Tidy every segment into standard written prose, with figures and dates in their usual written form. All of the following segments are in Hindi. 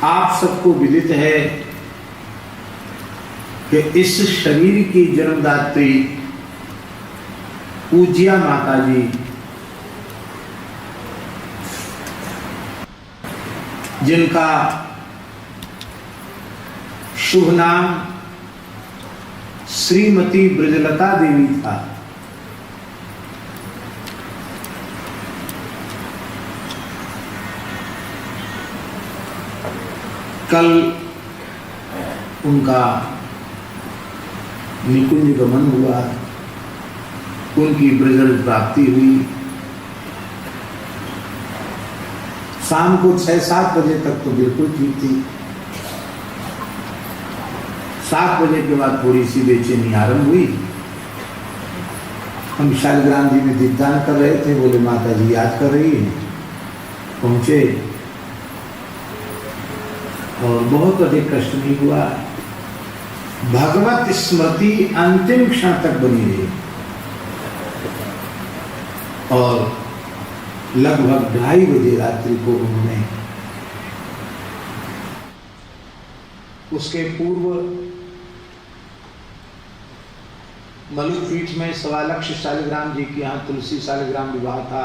आप सबको विदित है कि इस शरीर की जन्मदात्री पूज्या माता जी जिनका शुभ नाम श्रीमती ब्रजलता देवी था, कल उनका निकुंज गमन हुआ, उनकी ब्रजल प्राप्ति हुई। शाम को 6-7 बजे तक तो बिल्कुल ठीक थी। 7 बजे के बाद थोड़ी सी बेचैनी आरंभ हुई। हम शालिग्राम जी में दीपदान कर रहे थे, बोले माता जी याद कर रही है। पहुंचे और बहुत अधिक कष्ट नहीं हुआ। भगवत स्मृति अंतिम क्षण तक बनी रही और लगभग 2:30 बजे रात्रि को उन्होंने उसके पूर्व मलुकपीठ में 1.25 लाख शालिग्राम जी के यहाँ तुलसी शालिग्राम विवाह था।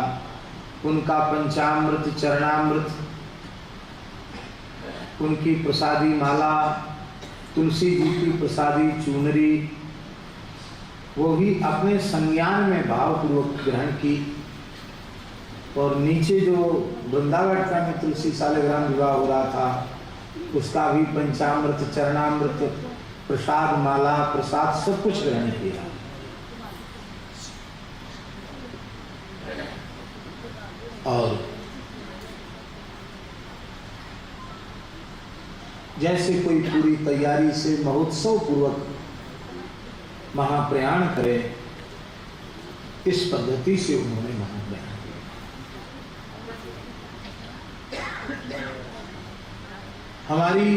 उनका पंचामृत चरणामृत, उनकी प्रसादी माला, तुलसी जी की प्रसादी चूनरी, वो भी अपने संज्ञान में भावपूर्वक ग्रहण की। और नीचे जो वृंदावन का में तुलसी शालिग्राम विवाह हो रहा था, उसका भी पंचामृत चरणामृत प्रसाद माला प्रसाद सब कुछ ग्रहण किया। और जैसे कोई पूरी तैयारी से महोत्सव पूर्वक महाप्रयाण करे, इस पद्धति से उन्होंने महाप्रयाण किया। हमारी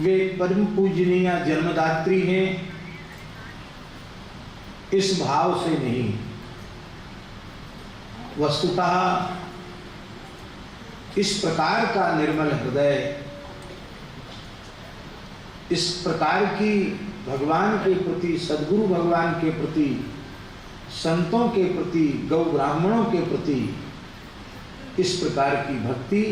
वे परम पूजनीय जन्मदात्री हैं, इस भाव से नहीं, वस्तुतः इस प्रकार का निर्मल हृदय, इस प्रकार की भगवान के प्रति, सद्गुरु भगवान के प्रति, संतों के प्रति, गौ ब्राह्मणों के प्रति इस प्रकार की भक्ति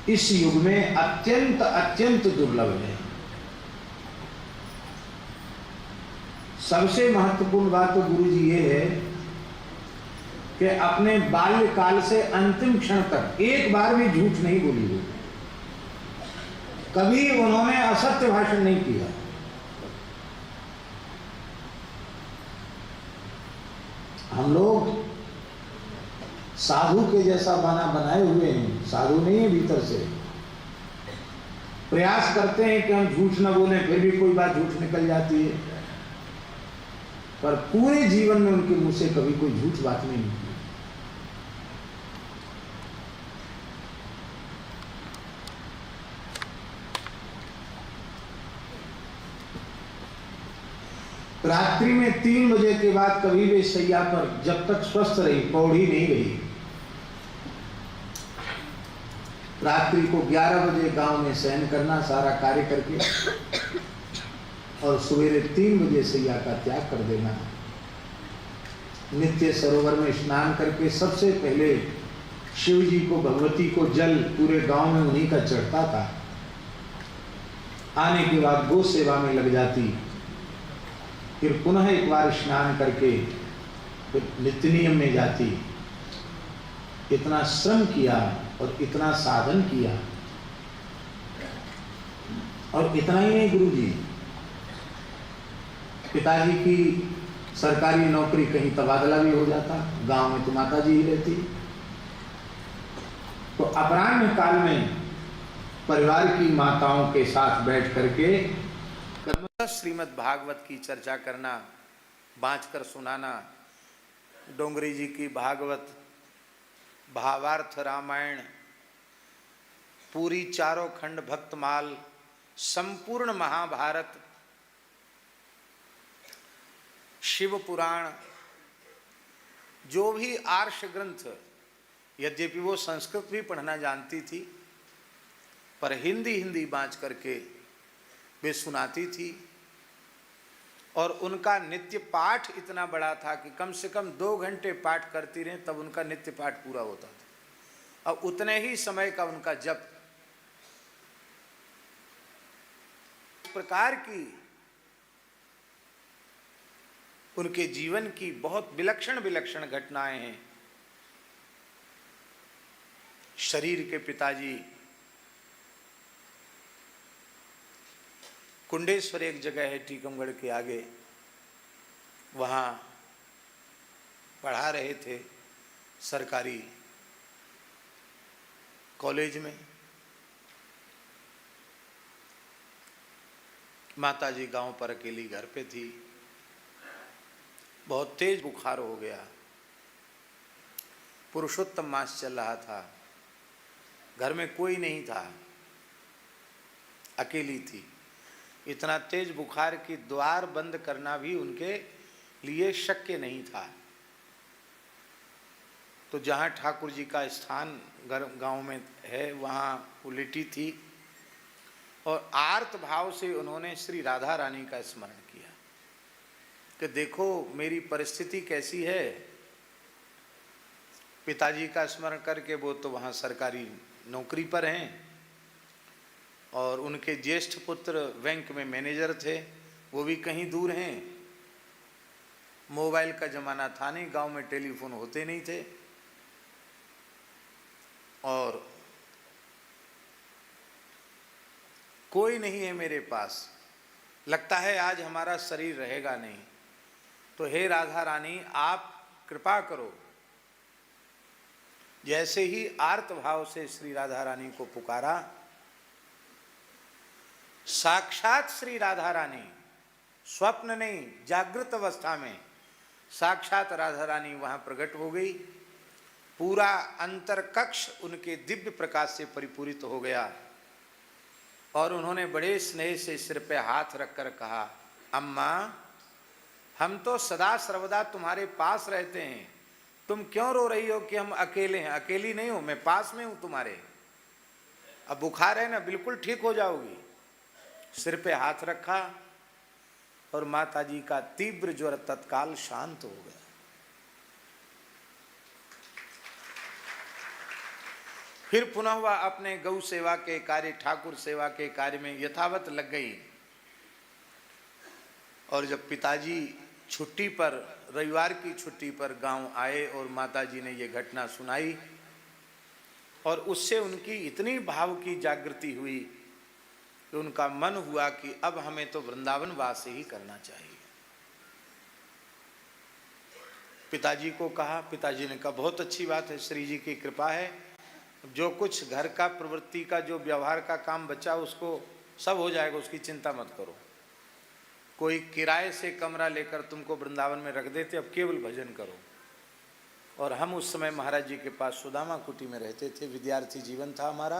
इस युग में अत्यंत अत्यंत दुर्लभ है। सबसे महत्वपूर्ण बात तो गुरु जी ये है कि अपने बाल्यकाल से अंतिम क्षण तक एक बार भी झूठ नहीं बोली हुई, कभी उन्होंने असत्य भाषण नहीं किया। हम लोग साधु के जैसा बना बनाए हुए हैं, साधु नहीं है भीतर से। प्रयास करते हैं कि हम झूठ न बोलें, फिर भी कोई बात झूठ निकल जाती है, पर पूरे जीवन में उनके मुंह से कभी कोई झूठ बात नहीं निकली। रात्रि में 3 बजे के बाद कभी भी शैया पर जब तक स्वस्थ रही, पौड़ी नहीं रही। रात्रि को 11 बजे गांव में शयन करना, सारा कार्य करके, और सवेरे 3 बजे शैया का त्याग कर देना। नित्य सरोवर में स्नान करके सबसे पहले शिव जी को, भगवती को जल पूरे गांव में उन्हीं का चढ़ता था। आने के बाद गो सेवा में लग जाती, फिर पुनः एक बार स्नान करके फिर नित्य नियम में जाती। इतना श्रम किया और इतना साधन किया, और इतना ही नहीं गुरु जी, पिताजी की सरकारी नौकरी कहीं तबादला भी हो जाता, गांव में तो माता जी ही रहती। तो अपराह्न काल में परिवार की माताओं के साथ बैठ करके श्रीमद् भागवत की चर्चा करना, बांचकर सुनाना, डोंगरी जी की भागवत, भावार्थ रामायण, पूरी चारों खंड भक्तमाल, संपूर्ण महाभारत, शिव पुराण, जो भी आर्ष ग्रंथ यद्यपि वो संस्कृत भी पढ़ना जानती थी, पर हिंदी बाँच करके वे सुनाती थी। और उनका नित्य पाठ इतना बड़ा था कि कम से कम 2 घंटे पाठ करती रहें तब उनका नित्य पाठ पूरा होता था। और उतने ही समय का उनका जप। इस प्रकार की उनके जीवन की बहुत विलक्षण घटनाएं हैं। शरीर के पिताजी कुंडेश्वर एक जगह है टीकमगढ़ के आगे, वहाँ पढ़ा रहे थे सरकारी कॉलेज में। माताजी गांव पर अकेली घर पे थी। बहुत तेज बुखार हो गया। पुरुषोत्तम मास चल रहा था। घर में कोई नहीं था, अकेली थी। इतना तेज बुखार कि द्वार बंद करना भी उनके लिए शक्य नहीं था। तो जहाँ ठाकुर जी का स्थान गांव में है वहाँ वो लेटी थी और आर्त भाव से उन्होंने श्री राधा रानी का स्मरण किया कि देखो मेरी परिस्थिति कैसी है। पिताजी का स्मरण करके वो तो वहाँ सरकारी नौकरी पर हैं और उनके ज्येष्ठ पुत्र बैंक में मैनेजर थे, वो भी कहीं दूर हैं। मोबाइल का ज़माना था नहीं, गांव में टेलीफोन होते नहीं थे। और कोई नहीं है मेरे पास, लगता है आज हमारा शरीर रहेगा नहीं, तो हे राधा रानी आप कृपा करो। जैसे ही आर्त भाव से श्री राधा रानी को पुकारा, साक्षात श्री राधा रानी, स्वप्न नहीं जागृत अवस्था में साक्षात राधा रानी वहाँ प्रकट हो गई। पूरा अंतर कक्ष उनके दिव्य प्रकाश से परिपूरित हो गया और उन्होंने बड़े स्नेह से सिर पे हाथ रखकर कहा, अम्मा हम तो सदा सर्वदा तुम्हारे पास रहते हैं, तुम क्यों रो रही हो कि हम अकेले हैं? अकेली नहीं हो, मैं पास में हूँ तुम्हारे। अब बुखार है ना, बिल्कुल ठीक हो जाओगी। सिर पे हाथ रखा और माताजी का तीव्र ज्वर तत्काल शांत हो गया। फिर पुनः वह अपने गौ सेवा के कार्य, ठाकुर सेवा के कार्य में यथावत लग गई। और जब पिताजी छुट्टी पर, रविवार की छुट्टी पर गांव आए और माताजी ने ये घटना सुनाई और उससे उनकी इतनी भाव की जागृति हुई कि उनका मन हुआ कि अब हमें तो वृंदावन वास ही करना चाहिए। पिताजी को कहा, पिताजी ने कहा बहुत अच्छी बात है, श्री जी की कृपा है, जो कुछ घर का प्रवृत्ति का जो व्यवहार का काम बचा उसको सब हो जाएगा, उसकी चिंता मत करो। कोई किराए से कमरा लेकर तुमको वृंदावन में रख देते, अब केवल भजन करो। और हम उस समय महाराज जी के पास सुदामा कुटी में रहते थे, विद्यार्थी जीवन था हमारा।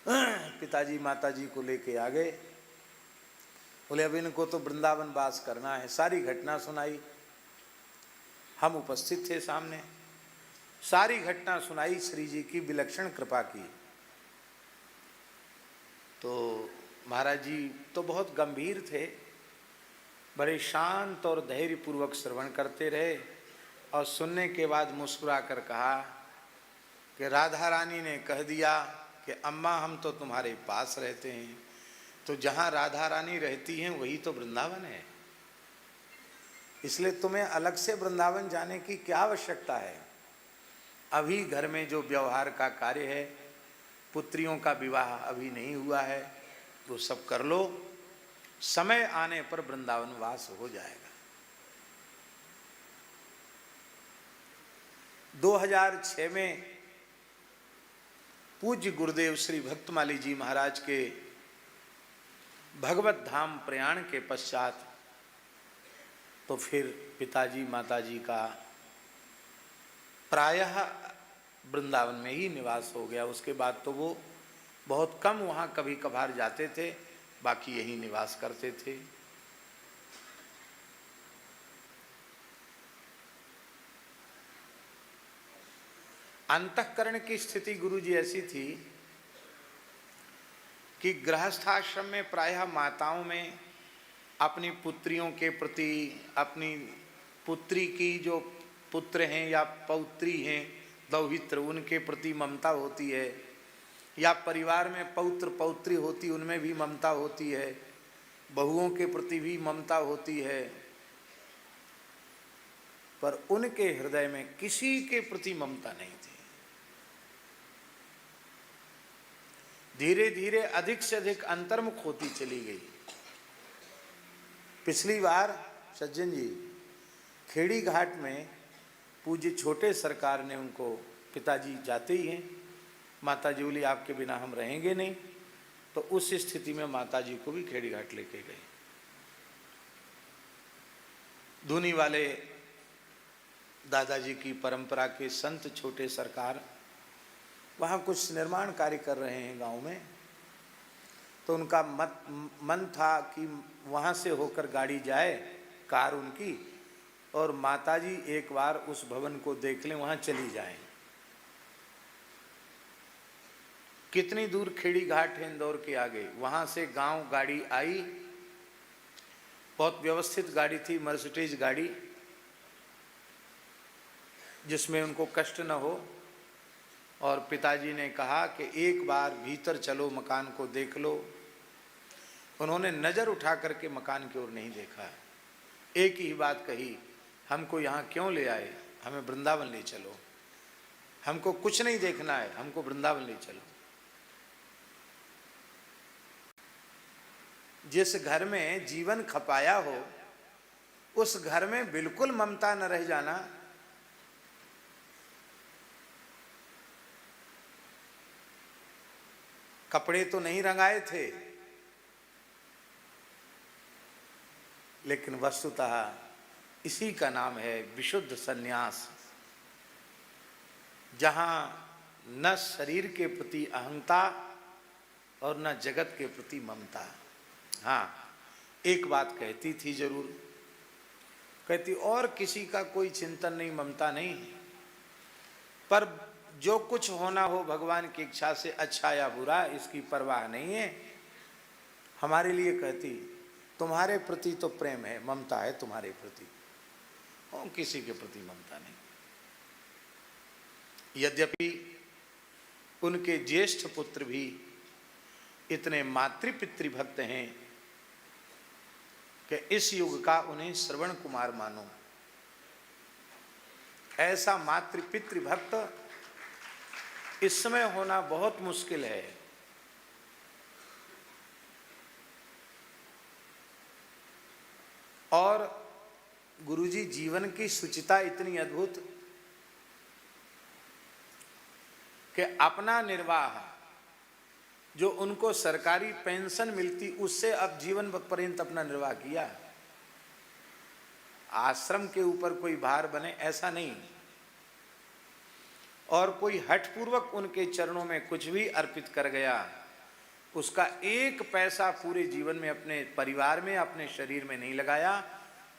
पिताजी माताजी को लेके आ गए, बोले अब इनको तो वृंदावन वास करना है। सारी घटना सुनाई, हम उपस्थित थे सामने। सारी घटना सुनाई, श्री जी की विलक्षण कृपा की। तो महाराज जी तो बहुत गंभीर थे, बड़े शांत और धैर्यपूर्वक श्रवण करते रहे और सुनने के बाद मुस्कुरा कर कहा कि राधा रानी ने कह दिया कि अम्मा हम तो तुम्हारे पास रहते हैं, तो जहाँ राधा रानी रहती हैं वही तो वृंदावन है, इसलिए तुम्हें अलग से वृंदावन जाने की क्या आवश्यकता है। अभी घर में जो व्यवहार का कार्य है, पुत्रियों का विवाह अभी नहीं हुआ है, तो सब कर लो, समय आने पर वृंदावन वास हो जाएगा। 2006 में पूज्य गुरुदेव श्री भक्तमाली जी महाराज के भगवत धाम प्रयाण के पश्चात तो फिर पिताजी माताजी का प्रायः वृंदावन में ही निवास हो गया। उसके बाद तो वो बहुत कम वहाँ कभी कभार जाते थे, बाकी यही निवास करते थे। अंतःकरण की स्थिति गुरुजी ऐसी थी कि गृहस्थाश्रम में प्रायः माताओं में अपनी पुत्रियों के प्रति, अपनी पुत्री की जो पुत्र हैं या पौत्री हैं दौहित्र, उनके प्रति ममता होती है, या परिवार में पौत्र पौत्री होती उनमें भी ममता होती है, बहुओं के प्रति भी ममता होती है, पर उनके हृदय में किसी के प्रति ममता नहीं थी। धीरे धीरे अधिक से अधिक अंतर्मुख होती चली गई। पिछली बार सज्जन जी खेड़ी घाट में पूज्य छोटे सरकार ने उनको, पिताजी जाते ही हैं, माता जी बोली आपके बिना हम रहेंगे नहीं, तो उस स्थिति में माता जी को भी खेड़ी घाट लेके गए। धूनी वाले दादाजी की परंपरा के संत छोटे सरकार वहाँ कुछ निर्माण कार्य कर रहे हैं गांव में, तो उनका मन था कि वहाँ से होकर गाड़ी जाए, कार उनकी, और माताजी एक बार उस भवन को देख लें, वहाँ चली जाएं। कितनी दूर खेड़ी घाट है इंदौर के आगे, वहाँ से गांव गाड़ी आई, बहुत व्यवस्थित गाड़ी थी, मर्सिडीज गाड़ी, जिसमें उनको कष्ट न हो। और पिताजी ने कहा कि एक बार भीतर चलो, मकान को देख लो। उन्होंने नज़र उठा करके मकान की ओर नहीं देखा, एक ही बात कही, हमको यहाँ क्यों ले आए, हमें वृंदावन ले चलो, हमको कुछ नहीं देखना है, हमको वृंदावन ले चलो। जिस घर में जीवन खपाया हो उस घर में बिल्कुल ममता न रह जाना, कपड़े तो नहीं रंगाए थे, लेकिन वस्तुतः इसी का नाम है विशुद्ध सन्यास, जहाँ न शरीर के प्रति अहंता और न जगत के प्रति ममता। हाँ, एक बात कहती थी जरूर, कहती और किसी का कोई चिंतन नहीं, ममता नहीं, पर जो कुछ होना हो भगवान की इच्छा से, अच्छा या बुरा, इसकी परवाह नहीं है। हमारे लिए कहती तुम्हारे प्रति तो प्रेम है, ममता है तुम्हारे प्रति, और किसी के प्रति ममता नहीं। यद्यपि उनके ज्येष्ठ पुत्र भी इतने मातृपितृभक्त हैं कि इस युग का उन्हें श्रवण कुमार मानो। ऐसा मातृपितृभक्त इस समय होना बहुत मुश्किल है। और गुरुजी जीवन की शुचिता इतनी अद्भुत कि अपना निर्वाह, जो उनको सरकारी पेंशन मिलती उससे अब जीवन पर्यंत अपना निर्वाह किया। आश्रम के ऊपर कोई भार बने ऐसा नहीं, और कोई हठपूर्वक उनके चरणों में कुछ भी अर्पित कर गया, उसका एक पैसा पूरे जीवन में अपने परिवार में, अपने शरीर में नहीं लगाया।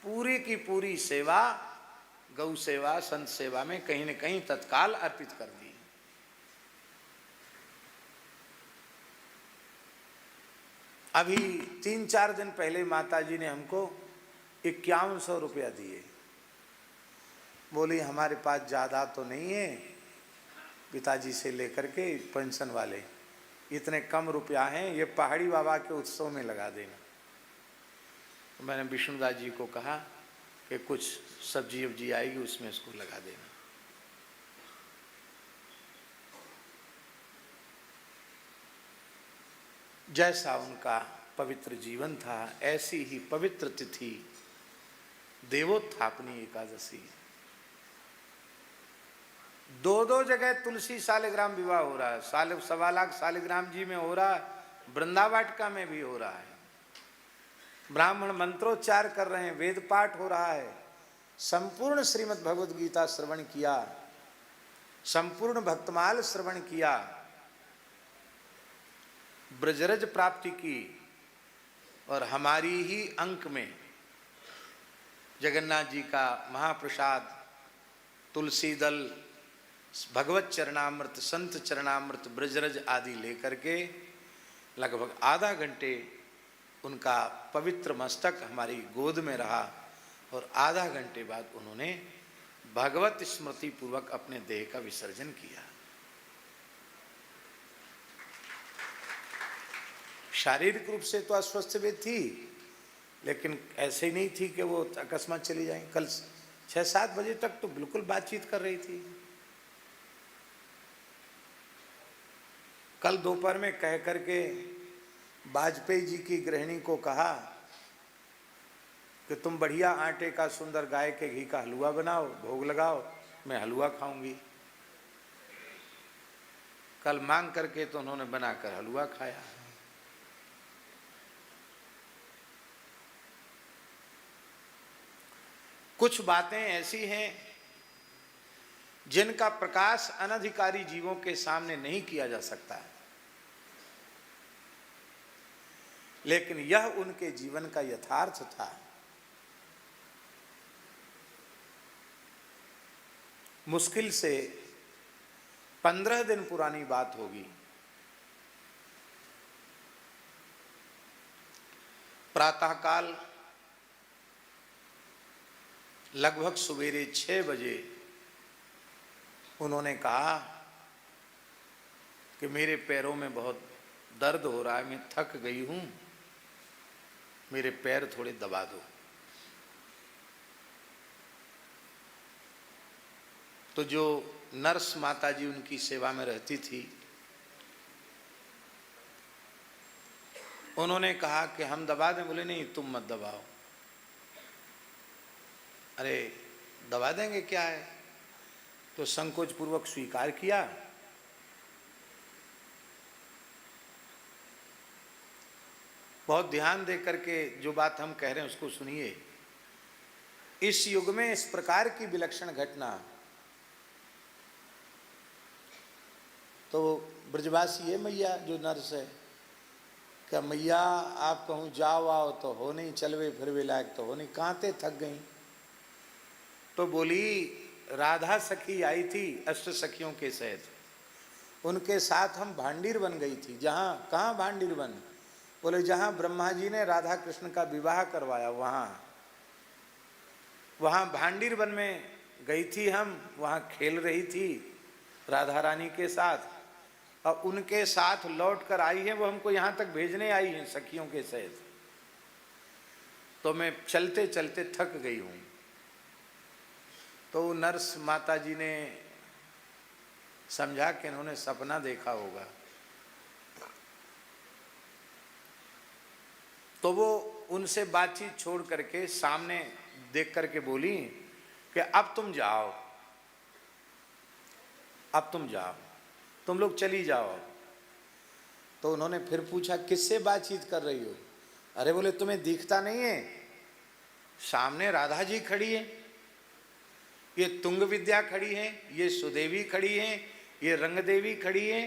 पूरी की पूरी सेवा, गौ सेवा, संत सेवा में कहीं न कहीं तत्काल अर्पित कर दी। अभी 3-4 दिन पहले माताजी ने हमको 5100 रुपया दिए। बोली हमारे पास ज़्यादा तो नहीं है, पिताजी से लेकर के पेंशन वाले, इतने कम रुपया हैं, ये पहाड़ी बाबा के उत्सव में लगा देना। तो मैंने विष्णुदास जी को कहा कि कुछ सब्जी वब्जी आएगी उसमें इसको लगा देना। जैसा उनका पवित्र जीवन था, ऐसी ही पवित्र तिथि देवोत्थापनी एकादशी। 2-2 जगह तुलसी शालिग्राम विवाह हो रहा है, 1.25 लाख शालिग्राम जी में हो रहा है, वृंदावाटिका में भी हो रहा है, ब्राह्मण मंत्रोच्चार कर रहे हैं, वेद पाठ हो रहा है, संपूर्ण श्रीमद् भगवद गीता श्रवण किया, संपूर्ण भक्तमाल श्रवण किया, ब्रजरज प्राप्ति की, और हमारी ही अंक में जगन्नाथ जी का महाप्रसाद, तुलसी दल, भगवत चरणामृत, संत चरणामृत, ब्रजरज आदि लेकर के लगभग आधा घंटे उनका पवित्र मस्तक हमारी गोद में रहा और आधा घंटे बाद उन्होंने भगवत स्मृति पूर्वक अपने देह का विसर्जन किया। शारीरिक रूप से तो अस्वस्थ भी थी, लेकिन ऐसे ही नहीं थी कि वो अकस्मात चली जाएं। कल 6-7 बजे तक तो बिल्कुल बातचीत कर रही थी। कल दोपहर में कह करके वाजपेयी जी की गृहिणी को कहा कि तुम बढ़िया आटे का सुंदर गाय के घी का हलवा बनाओ, भोग लगाओ, मैं हलवा खाऊंगी। कल मांग करके तो उन्होंने बनाकर हलवा खाया। कुछ बातें ऐसी हैं जिनका प्रकाश अनधिकारी जीवों के सामने नहीं किया जा सकता, लेकिन यह उनके जीवन का यथार्थ था। मुश्किल से 15 दिन पुरानी बात होगी। प्रातःकाल लगभग सवेरे 6 बजे उन्होंने कहा कि मेरे पैरों में बहुत दर्द हो रहा है, मैं थक गई हूं, मेरे पैर थोड़े दबा दो। तो जो नर्स माता जी उनकी सेवा में रहती थी, उन्होंने कहा कि हम दबा दें। बोले नहीं, तुम मत दबाओ। अरे दबा देंगे, क्या है। तो संकोच पूर्वक स्वीकार किया। बहुत ध्यान दे करके जो बात हम कह रहे हैं उसको सुनिए। इस युग में इस प्रकार की विलक्षण घटना तो ब्रजवासी है मैया जो नर्स है, क्या मैया आप कहूँ जाओ आओ तो हो नहीं, चलवे फिरवे लायक तो हो नहीं, कहाँ थे, थक गई। तो बोली राधा सखी आई थी अष्ट सखियों के सहित, उनके साथ हम भांडीर बन गई थी। जहाँ, कहाँ भांडीर बन, बोले जहाँ ब्रह्मा जी ने राधा कृष्ण का विवाह करवाया वहाँ भांडीर वन में गई थी हम, वहाँ खेल रही थी राधा रानी के साथ, और उनके साथ लौट कर आई है, वो हमको यहाँ तक भेजने आई हैं सखियों के सहित। तो मैं चलते चलते थक गई हूँ। तो नर्स माता जी ने समझा कि इन्होंने सपना देखा होगा, तो वो उनसे बातचीत छोड़ करके सामने देख करके बोली कि अब तुम जाओ, अब तुम जाओ, तुम लोग चली जाओ। तो उन्होंने फिर पूछा किससे बातचीत कर रही हो। अरे बोले तुम्हें दिखता नहीं है, सामने राधा जी खड़ी है, ये तुंग विद्या खड़ी है, ये सुदेवी खड़ी है, ये रंग देवी खड़ी है,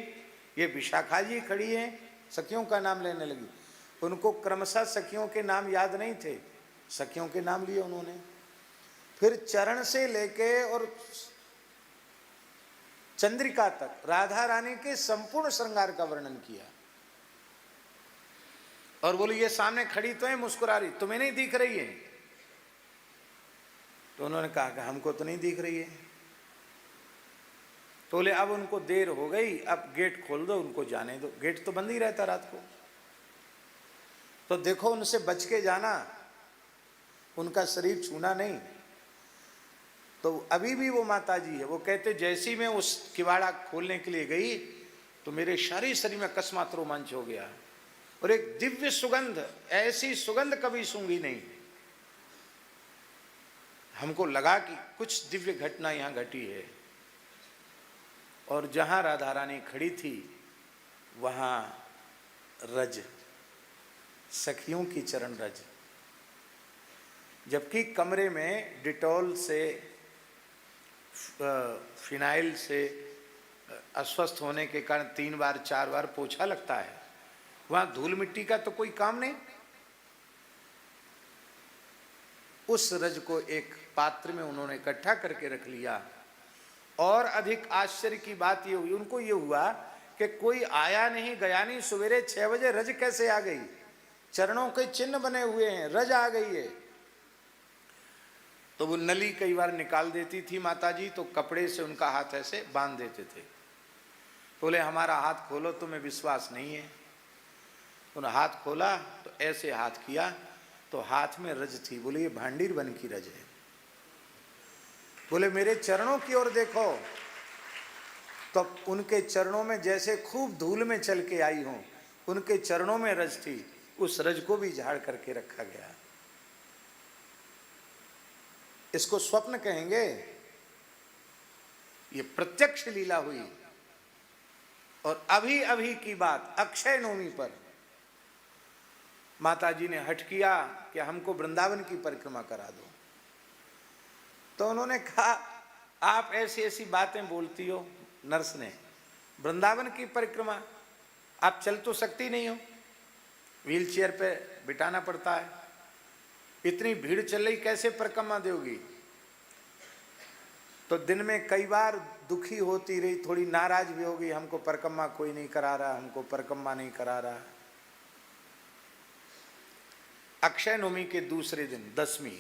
ये विशाखा जी खड़ी है। सखियों का नाम लेने लगी। उनको क्रमशः सखियों के नाम याद नहीं थे, सखियों के नाम लिए उन्होंने। फिर चरण से लेके और चंद्रिका तक राधा रानी के संपूर्ण श्रृंगार का वर्णन किया। और बोली ये सामने खड़ी तो है, मुस्कुरा रही, तुम्हें नहीं दिख रही है। तो उन्होंने कहा कि हमको तो नहीं दिख रही है। तो बोले अब उनको देर हो गई, अब गेट खोल दो, उनको जाने दो, गेट तो बंद ही रहता रात को। तो देखो उनसे बच के जाना, उनका शरीर छूना नहीं। तो अभी भी वो माता जी है, वो कहते जैसी मैं उस किवाड़ा खोलने के लिए गई तो मेरे सारे शरीर में अकस्मात रोमांच हो गया, और एक दिव्य सुगंध, ऐसी सुगंध कभी सूंघी नहीं। हमको लगा कि कुछ दिव्य घटना यहाँ घटी है। और जहाँ राधा रानी खड़ी थी वहाँ रज, सखियों की चरण रज, जबकि कमरे में डिटॉल से, फिनाइल से अस्वस्थ होने के कारण 3 बार 4 बार पोछा लगता है, वहाँ धूल मिट्टी का तो कोई काम नहीं। उस रज को एक पात्र में उन्होंने इकट्ठा करके रख लिया और अधिक आश्चर्य की बात ये हुई, उनको ये हुआ कि कोई आया नहीं गया नहीं, सवेरे 6 बजे रज कैसे आ गई, चरणों के चिन्ह बने हुए हैं, रज आ गई है। तो वो नली कई बार निकाल देती थी माताजी, तो कपड़े से उनका हाथ ऐसे बांध देते थे। बोले हमारा हाथ खोलो, तुम्हें विश्वास नहीं है। उन्होंने हाथ खोला तो ऐसे हाथ किया तो हाथ में रज थी। बोले ये भांडीर बन की रज है। बोले मेरे चरणों की ओर देखो, तो उनके चरणों में जैसे खूब धूल में चल के आई हों, उनके चरणों में रज थी, उस रज को भी झाड़ करके रखा गया। इसको स्वप्न कहेंगे, ये प्रत्यक्ष लीला हुई। और अभी अभी की बात, अक्षय नवमी पर माताजी ने हठ किया कि हमको वृंदावन की परिक्रमा करा दो। तो उन्होंने कहा आप ऐसी ऐसी बातें बोलती हो, नर्स ने, वृंदावन की परिक्रमा, आप चल तो सकती नहीं हो, व्हील चेयर पे बिठाना पड़ता है, इतनी भीड़ चल रही कैसे परिक्रमा दोगी। तो दिन में कई बार दुखी होती रही, थोड़ी नाराज भी हो गई, हमको परिक्रमा कोई नहीं करा रहा, हमको परिक्रमा नहीं करा रहा। अक्षय नवमी के दूसरे दिन, दसवीं,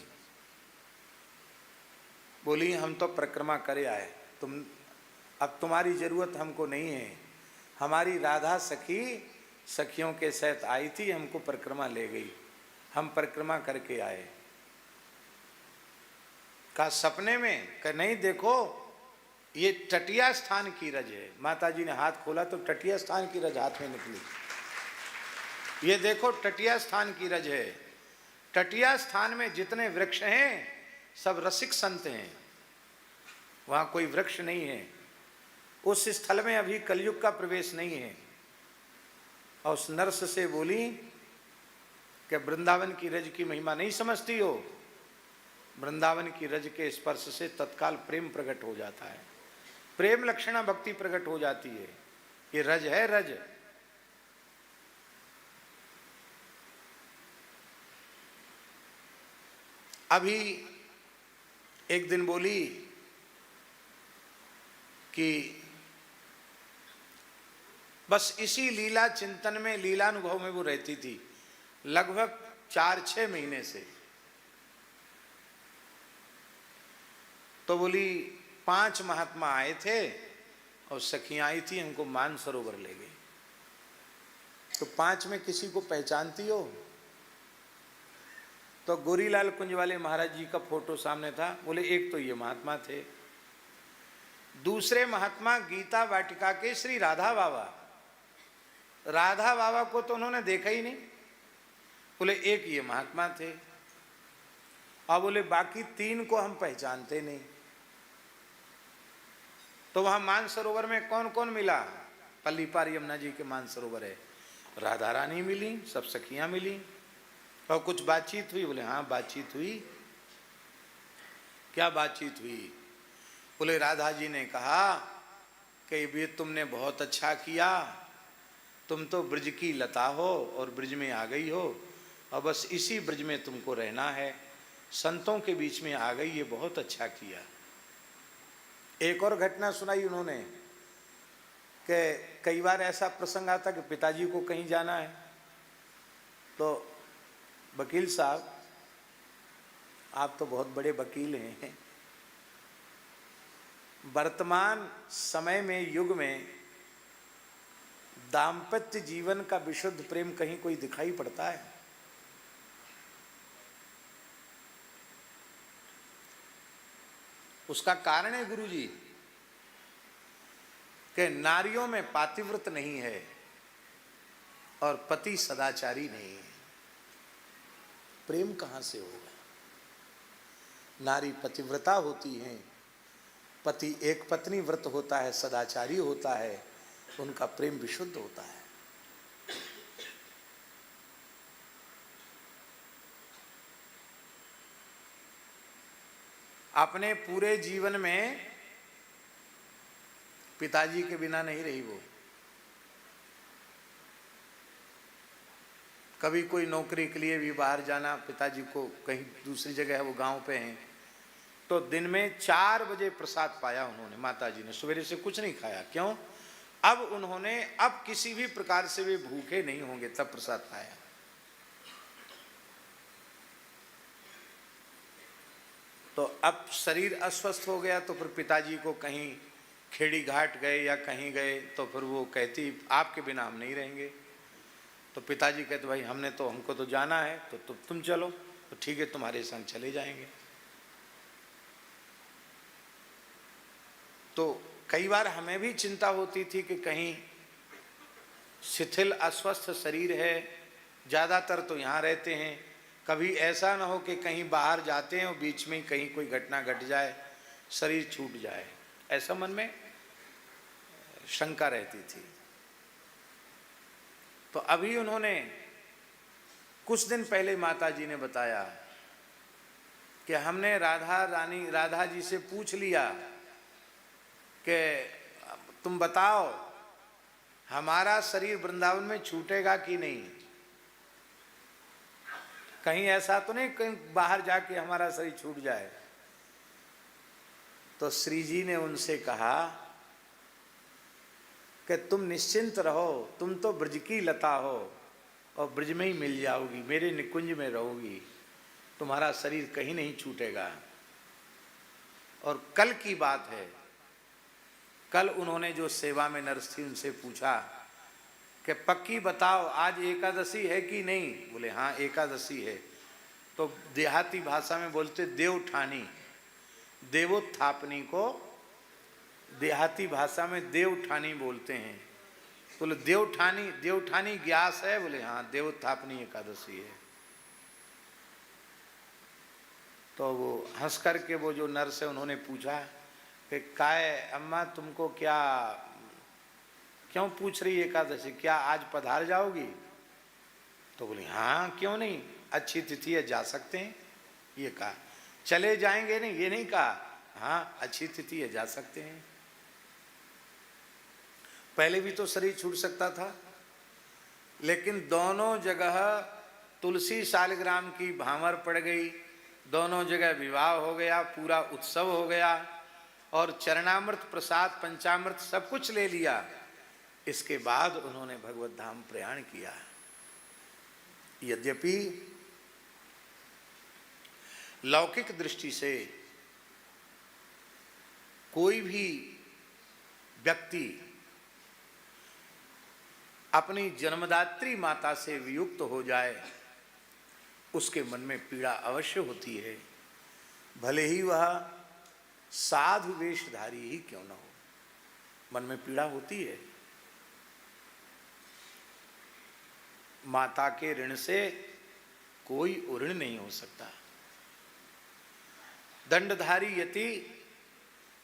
बोली हम तो परिक्रमा करे आए, तुम अब तुम्हारी जरूरत हमको नहीं है। हमारी राधा सखियों के साथ आई थी, हमको परिक्रमा ले गई, हम परिक्रमा करके आए। कहा सपने में? कहा नहीं, देखो ये टटिया स्थान की रज है। माताजी ने हाथ खोला तो टटिया स्थान की रज हाथ में निकली। ये देखो टटिया स्थान की रज है। टटिया स्थान में जितने वृक्ष हैं सब रसिक संत हैं, वहां कोई वृक्ष नहीं है। उस स्थल में अभी कलयुग का प्रवेश नहीं है। और उस नर्स से बोली कि वृंदावन की रज की महिमा नहीं समझती हो? वृंदावन की रज के स्पर्श से तत्काल प्रेम प्रकट हो जाता है, प्रेम लक्षणा भक्ति प्रकट हो जाती है। ये रज है, रज। अभी एक दिन बोली कि बस इसी लीला चिंतन में, लीलानुभव में वो रहती थी लगभग 4-6 महीने से। तो बोली 5 महात्मा आए थे और सखियां आई थी, हमको मानसरोवर ले गई। तो 5 में किसी को पहचानती हो? तो गोरीलाल कुंज वाले महाराज जी का फोटो सामने था। बोले एक तो ये महात्मा थे, दूसरे महात्मा गीता वाटिका के श्री राधा बाबा। राधा बाबा को तो उन्होंने देखा ही नहीं। बोले एक ये महात्मा थे। और बोले बाकी 3 को हम पहचानते नहीं। तो वहां मानसरोवर में कौन कौन मिला? पल्ली पार यमुना जी के मानसरोवर है, राधा रानी मिली, सब सखियां मिली। और कुछ बातचीत हुई? बोले हाँ बातचीत हुई। क्या बातचीत हुई? बोले राधा जी ने कहा कि ये तुमने बहुत अच्छा किया, तुम तो ब्रज की लता हो और ब्रज में आ गई हो, और बस इसी ब्रज में तुमको रहना है, संतों के बीच में आ गई, ये बहुत अच्छा किया। एक और घटना सुनाई उन्होंने कि कई बार ऐसा प्रसंग आता कि पिताजी को कहीं जाना है, तो वकील साहब, आप तो बहुत बड़े वकील हैं, वर्तमान समय में, युग में दाम्पत्य जीवन का विशुद्ध प्रेम कहीं कोई दिखाई पड़ता है? उसका कारण है गुरुजी कि नारियों में पातिव्रत नहीं है और पति सदाचारी नहीं है। प्रेम कहाँ से होगा? नारी पतिव्रता होती हैं, पति एक पत्नी व्रत होता है, सदाचारी होता है, उनका प्रेम विशुद्ध होता है। अपने पूरे जीवन में पिताजी के बिना नहीं रही वो। कभी कोई नौकरी के लिए भी बाहर जाना, पिताजी को कहीं दूसरी जगह है, वो गांव पे हैं, तो दिन में 4 बजे प्रसाद पाया उन्होंने, माता जी ने। सवेरे से कुछ नहीं खाया। क्यों? अब उन्होंने, अब किसी भी प्रकार से वे भूखे नहीं होंगे, तब प्रसाद पाया। तो अब शरीर अस्वस्थ हो गया, तो फिर पिताजी को कहीं खेड़ी घाट गए या कहीं गए, तो फिर वो कहती आपके बिना हम नहीं रहेंगे। तो पिताजी कहते भाई हमको तो जाना है, तो तुम चलो। तो ठीक है, तुम्हारे संग चले जाएंगे। तो कई बार हमें भी चिंता होती थी कि कहीं शिथिल अस्वस्थ शरीर है, ज़्यादातर तो यहाँ रहते हैं, कभी ऐसा ना हो कि कहीं बाहर जाते हैं और बीच में कहीं कोई घटना घट जाए, शरीर छूट जाए, ऐसा मन में शंका रहती थी। तो अभी उन्होंने कुछ दिन पहले माता जी ने बताया कि हमने राधा जी से पूछ लिया कि तुम बताओ हमारा शरीर वृंदावन में छूटेगा कि नहीं, कहीं ऐसा तो नहीं कहीं बाहर जाके हमारा शरीर छूट जाए। तो श्री जी ने उनसे कहा कि तुम निश्चिंत रहो, तुम तो ब्रज की लता हो और ब्रज में ही मिल जाओगी, मेरे निकुंज में रहोगी, तुम्हारा शरीर कहीं नहीं छूटेगा। और कल की बात है, कल उन्होंने जो सेवा में नर्स थी उनसे पूछा कि पक्की बताओ आज एकादशी है कि नहीं? बोले हाँ एकादशी है। तो देहाती भाषा में बोलते देवठानी, देवोत्थापनी को देहाती भाषा में देवठानी बोलते हैं। बोले देवठानी ग्यास है? बोले हाँ देवोत्थापनी एकादशी है। तो वो हंस करके वो जो नर्स है उन्होंने पूछा कि काय अम्मा तुमको क्यों पूछ रही एकादशी, क्या आज पधार जाओगी? तो बोली हाँ क्यों नहीं, अच्छी तिथि है, जा सकते हैं, ये कहा। चले जाएंगे नहीं, ये नहीं कहा, हाँ अच्छी तिथि है, जा सकते हैं। पहले भी तो शरीर छूट सकता था, लेकिन दोनों जगह तुलसी शालिग्राम की भांवर पड़ गई, दोनों जगह विवाह हो गया, पूरा उत्सव हो गया और चरणामृत प्रसाद पंचामृत सब कुछ ले लिया। इसके बाद उन्होंने भगवत धाम प्रयाण किया। यद्यपि लौकिक दृष्टि से कोई भी व्यक्ति अपनी जन्मदात्री माता से वियुक्त हो जाए, उसके मन में पीड़ा अवश्य होती है, भले ही वह साधु वेशधारी ही क्यों न हो, मन में पीड़ा होती है। माता के ऋण से कोई उऋण नहीं हो सकता। दंडधारी यति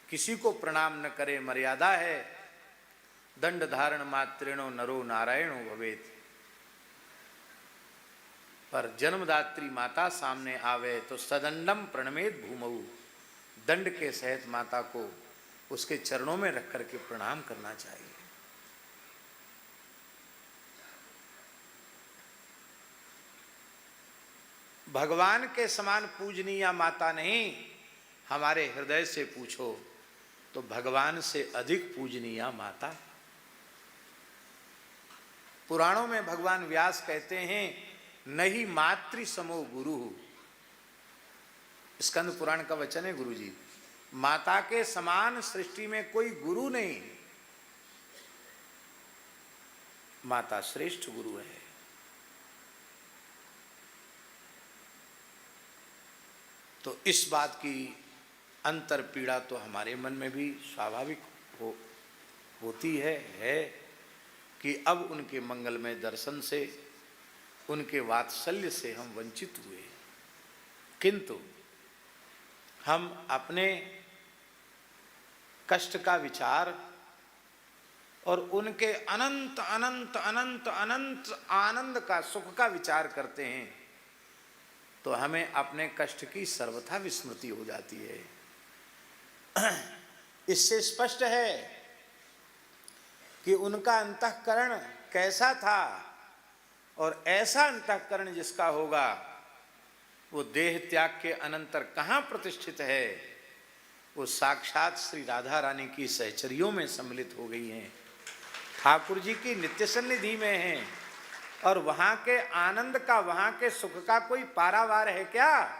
किसी को प्रणाम न करे, मर्यादा है, दंड धारण मात्रेणो नरो नारायणो भवेत। पर जन्मदात्री माता सामने आवे तो सदंडम प्रणमेत भूमऊ, दंड के सहित माता को उसके चरणों में रख करके प्रणाम करना चाहिए। भगवान के समान पूजनीय माता नहीं, हमारे हृदय से पूछो तो भगवान से अधिक पूजनीय माता। पुराणों में भगवान व्यास कहते हैं नहीं मातृ समो गुरु, स्कंद पुराण का वचन है गुरु जी, माता के समान सृष्टि में कोई गुरु नहीं, माता श्रेष्ठ गुरु है। तो इस बात की अंतर पीड़ा तो हमारे मन में भी स्वाभाविक होती है कि अब उनके मंगलमय दर्शन से, उनके वात्सल्य से हम वंचित हुए। किंतु हम अपने कष्ट का विचार और उनके अनंत अनंत अनंत अनंत आनंद का, सुख का विचार करते हैं तो हमें अपने कष्ट की सर्वथा विस्मृति हो जाती है। इससे स्पष्ट है कि उनका अंतःकरण कैसा था, और ऐसा अंतःकरण जिसका होगा वो देह त्याग के अनंतर कहाँ प्रतिष्ठित है, वो साक्षात श्री राधा रानी की सहचरियों में सम्मिलित हो गई हैं, ठाकुर जी की नित्य सन्निधि में हैं, और वहां के आनंद का, वहां के सुख का कोई पारावार है क्या?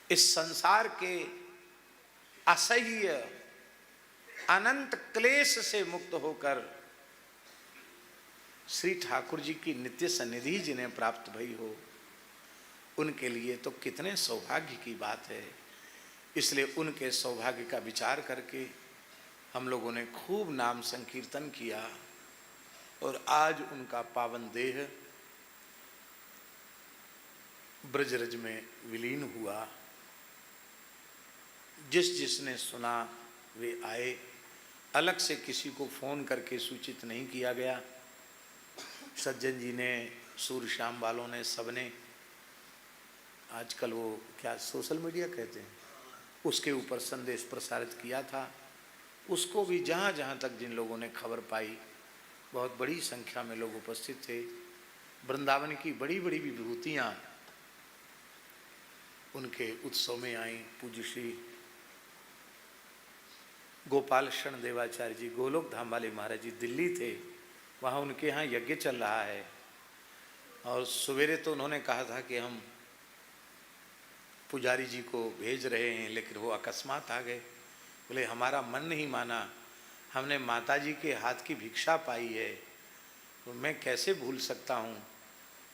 इस संसार के असह्य अनंत क्लेश से मुक्त होकर श्री ठाकुर जी की नित्य सन्निधि जिन्हें प्राप्त भई हो, उनके लिए तो कितने सौभाग्य की बात है। इसलिए उनके सौभाग्य का विचार करके हम लोगों ने खूब नाम संकीर्तन किया, और आज उनका पावन देह ब्रजरज में विलीन हुआ। जिसने सुना वे आए, अलग से किसी को फोन करके सूचित नहीं किया गया। सज्जन जी ने, सूर्य श्याम वालों ने, सबने, आजकल वो क्या सोशल मीडिया कहते हैं, उसके ऊपर संदेश प्रसारित किया था। उसको भी जहाँ जहाँ तक जिन लोगों ने खबर पाई, बहुत बड़ी संख्या में लोग उपस्थित थे। वृंदावन की बड़ी बड़ी विभूतियाँ उनके उत्सव में आई। पूज्य श्री गोपाल शरण देवाचार्य जी, गोलोक धाम वाले महाराज जी दिल्ली थे, वहाँ उनके यहाँ यज्ञ चल रहा है। और सवेरे तो उन्होंने कहा था कि हम पुजारी जी को भेज रहे हैं, लेकिन वो अकस्मात आ गए। बोले हमारा मन नहीं माना, हमने माता जी के हाथ की भिक्षा पाई है, तो मैं कैसे भूल सकता हूँ।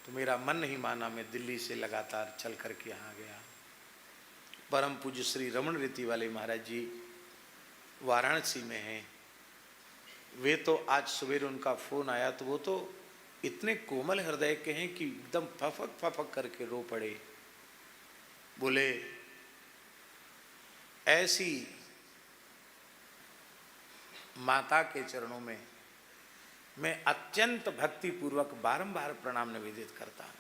तो मेरा मन नहीं माना, मैं दिल्ली से लगातार चल कर के यहाँ गया। परम पूज्य श्री रमण रीति वाले महाराज जी वाराणसी में हैं। वे तो आज सवेरे उनका फोन आया तो वो तो इतने कोमल हृदय के हैं कि एकदम फफक फफक करके रो पड़े। बोले ऐसी माता के चरणों में मैं अत्यंत भक्ति पूर्वक बारंबार प्रणाम निवेदित करता हूं।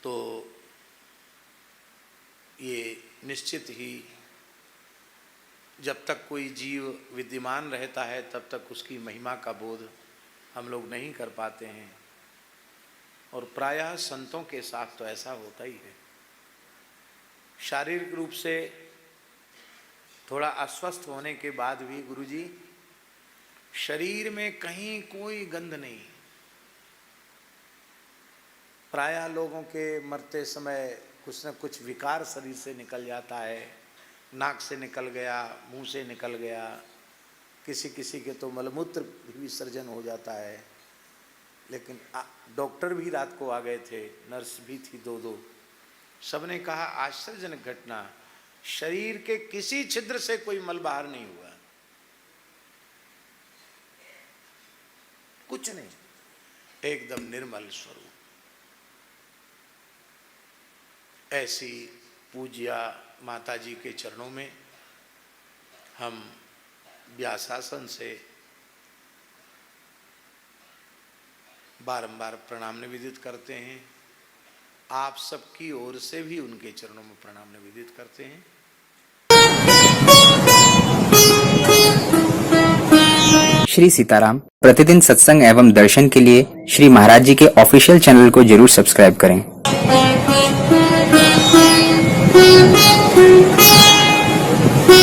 तो ये निश्चित ही जब तक कोई जीव विद्यमान रहता है तब तक उसकी महिमा का बोध हम लोग नहीं कर पाते हैं, और प्रायः संतों के साथ तो ऐसा होता ही है। शारीरिक रूप से थोड़ा अस्वस्थ होने के बाद भी गुरुजी शरीर में कहीं कोई गंध नहीं। प्रायः लोगों के मरते समय कुछ न कुछ विकार शरीर से निकल जाता है, नाक से निकल गया, मुंह से निकल गया, किसी किसी के तो मलमूत्र भी विसर्जन हो जाता है। लेकिन डॉक्टर भी रात को आ गए थे, नर्स भी थी दो। सबने कहा आश्चर्यजनक घटना, शरीर के किसी छिद्र से कोई मल बाहर नहीं हुआ, कुछ नहीं, एकदम निर्मल स्वरूप। ऐसी पूज्या माता जी के चरणों में हम व्यासासन से बारंबार प्रणाम निवेदित करते हैं। आप सबकी ओर से भी उनके चरणों में प्रणाम निवेदित करते हैं। श्री सीताराम प्रतिदिन सत्संग एवं दर्शन के लिए श्री महाराज जी के ऑफिशियल चैनल को जरूर सब्सक्राइब करें।